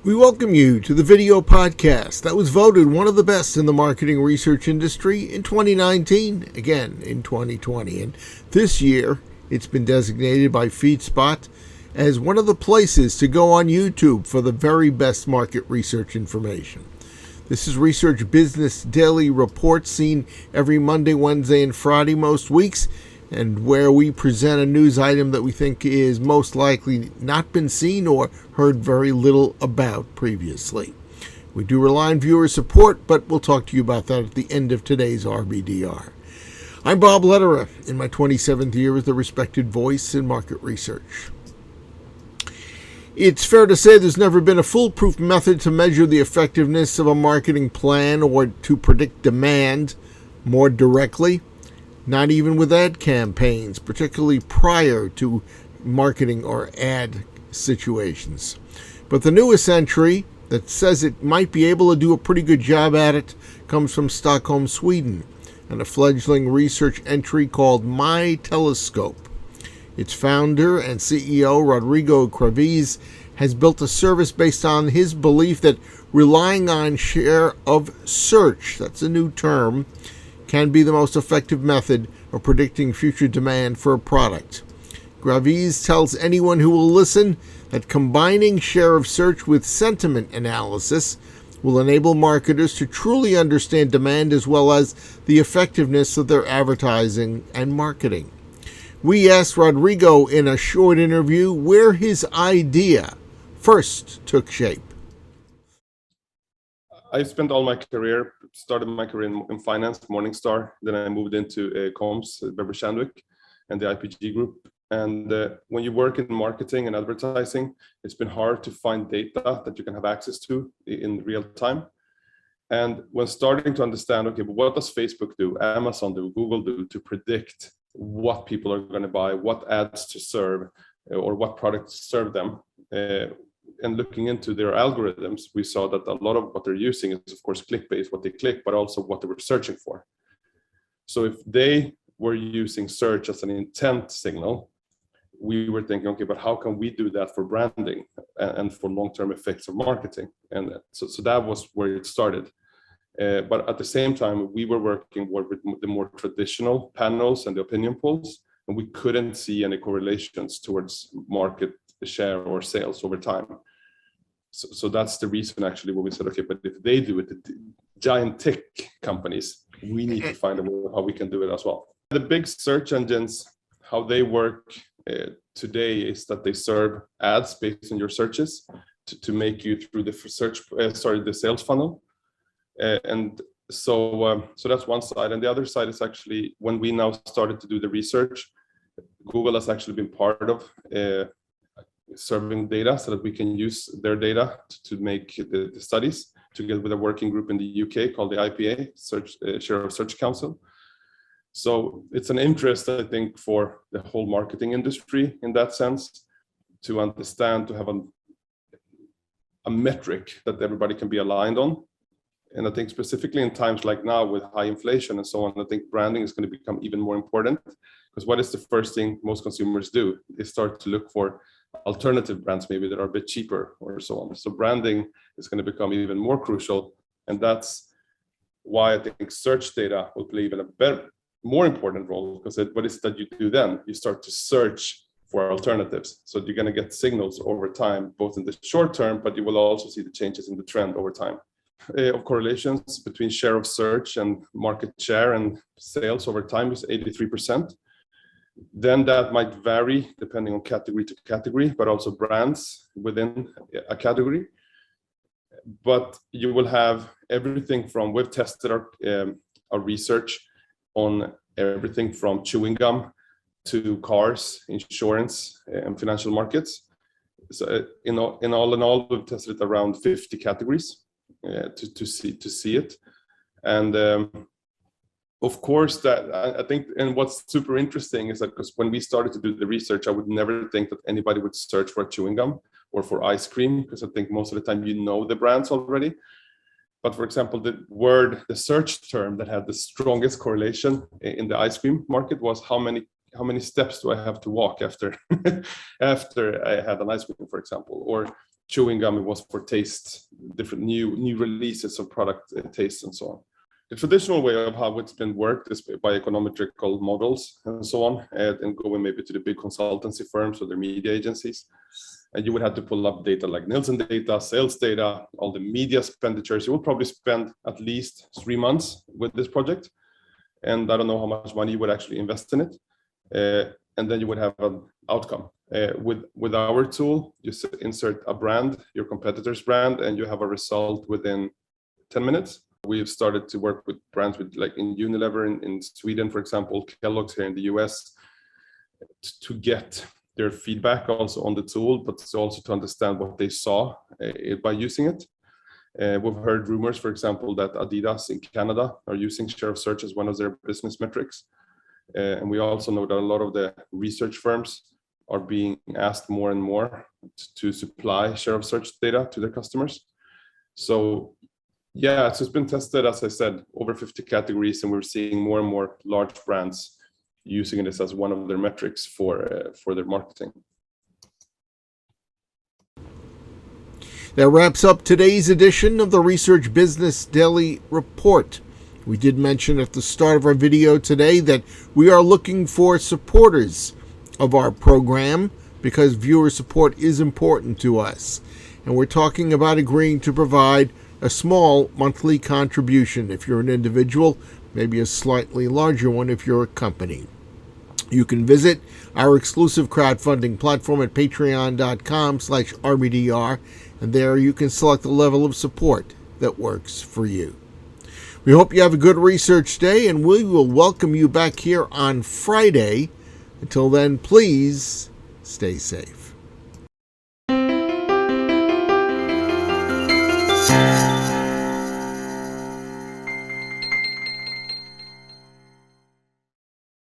We welcome you to the video podcast that was voted one of the best in the marketing research industry in 2019, again in 2020. And this year, it's been designated by FeedSpot as one of the places to go on YouTube for the very best market research information. This is Research Business Daily Report, seen every Monday, Wednesday, and Friday most weeks, and where we present a news item that we think is most likely not been seen or heard very little about previously. We do rely on viewer support, but we'll talk to you about that at the end of today's RBDR. I'm Bob Lederer, in my 27th year as the respected voice in market research. It's fair to say there's never been a foolproof method to measure the effectiveness of a marketing plan or to predict demand more directly. Not even with ad campaigns, particularly prior to marketing or ad situations. But the newest entry that says it might be able to do a pretty good job at it comes from Stockholm, Sweden, and a fledgling research entry called MyTelescope. Its founder and CEO, Rodrigo Graviz, has built a service based on his belief that relying on share of search, that's a new term, can be the most effective method of predicting future demand for a product. Graviz tells anyone who will listen that combining share of search with sentiment analysis will enable marketers to truly understand demand as well as the effectiveness of their advertising and marketing. We asked Rodrigo in a short interview where his idea first took shape. I spent all my career, started my career in finance, Morningstar. Then I moved into comms, Weber Shandwick, and the IPG group. And when you work in marketing and advertising, it's been hard to find data that you can have access to in real time. And when starting to understand, okay, but what does Facebook do, Amazon do, Google do to predict what people are going to buy, what ads to serve, or what products to serve them, and looking into their algorithms, we saw that a lot of what they're using is, of course, click-based, what they click, but also what they were searching for. So if they were using search as an intent signal, we were thinking, okay, but how can we do that for branding and for long-term effects of marketing? And so that was where it started. But at the same time, we were working with the more traditional panels and the opinion polls, and we couldn't see any correlations towards market share or sales over time. So that's the reason actually where we said, okay, but if they do it, the giant tech companies, we need to find a way how we can do it as well. The big search engines, how they work today is that they serve ads based on your searches to make you through the the sales funnel. And so that's one side. And the other side is actually when we now started to do the research, Google has actually been part of serving data so that we can use their data to make the studies together with a working group in the UK called the IPA, Share of Search Council. So it's an interest, I think, for the whole marketing industry in that sense, to understand, to have a metric that everybody can be aligned on. And I think specifically in times like now with high inflation and so on, I think branding is going to become even more important, because what is the first thing most consumers do? They start to look for alternative brands maybe that are a bit cheaper or so on. So branding is going to become even more crucial. And that's why I think search data will play even a more important role, because what is it that you do then? You start to search for alternatives. So you're going to get signals over time, both in the short term, but you will also see the changes in the trend over time. Of correlations between share of search and market share and sales over time is 83%. Then that might vary depending on category to category, but also brands within a category. But you will have everything from, we've tested our research on everything from chewing gum to cars, insurance, and financial markets. So in all, we've tested it around 50 categories to see it. And of course, that I think, and what's super interesting is that because when we started to do the research, I would never think that anybody would search for chewing gum or for ice cream, because I think most of the time you know the brands already. But for example, the search term that had the strongest correlation in the ice cream market was how many steps do I have to walk after I had an ice cream, for example, or chewing gum, it was for taste, different new releases of product taste and so on. The traditional way of how it's been worked is by econometrical models and so on, and going maybe to the big consultancy firms or their media agencies. And you would have to pull up data like Nielsen data, sales data, all the media expenditures. You will probably spend at least 3 months with this project. And I don't know how much money you would actually invest in it. And then you would have an outcome. With our tool, you insert a brand, your competitor's brand, and you have a result within 10 minutes. We've started to work with brands with like in Unilever in Sweden, for example, Kellogg's here in the US, to get their feedback also on the tool, but also to understand what they saw by using it. We've heard rumors, for example, that Adidas in Canada are using share of search as one of their business metrics. And we also know that a lot of the research firms are being asked more and more to supply share of search data to their customers. So yeah, so it's been tested, as I said, over 50 categories, and we're seeing more and more large brands using this as one of their metrics for their marketing. That wraps up today's edition of the Research Business Daily Report. We did mention at the start of our video today that we are looking for supporters of our program because viewer support is important to us. And we're talking about agreeing to provide a small monthly contribution if you're an individual, maybe a slightly larger one if you're a company. You can visit our exclusive crowdfunding platform at patreon.com/RBDR, and there you can select the level of support that works for you. We hope you have a good research day, and we will welcome you back here on Friday. Until then, please stay safe.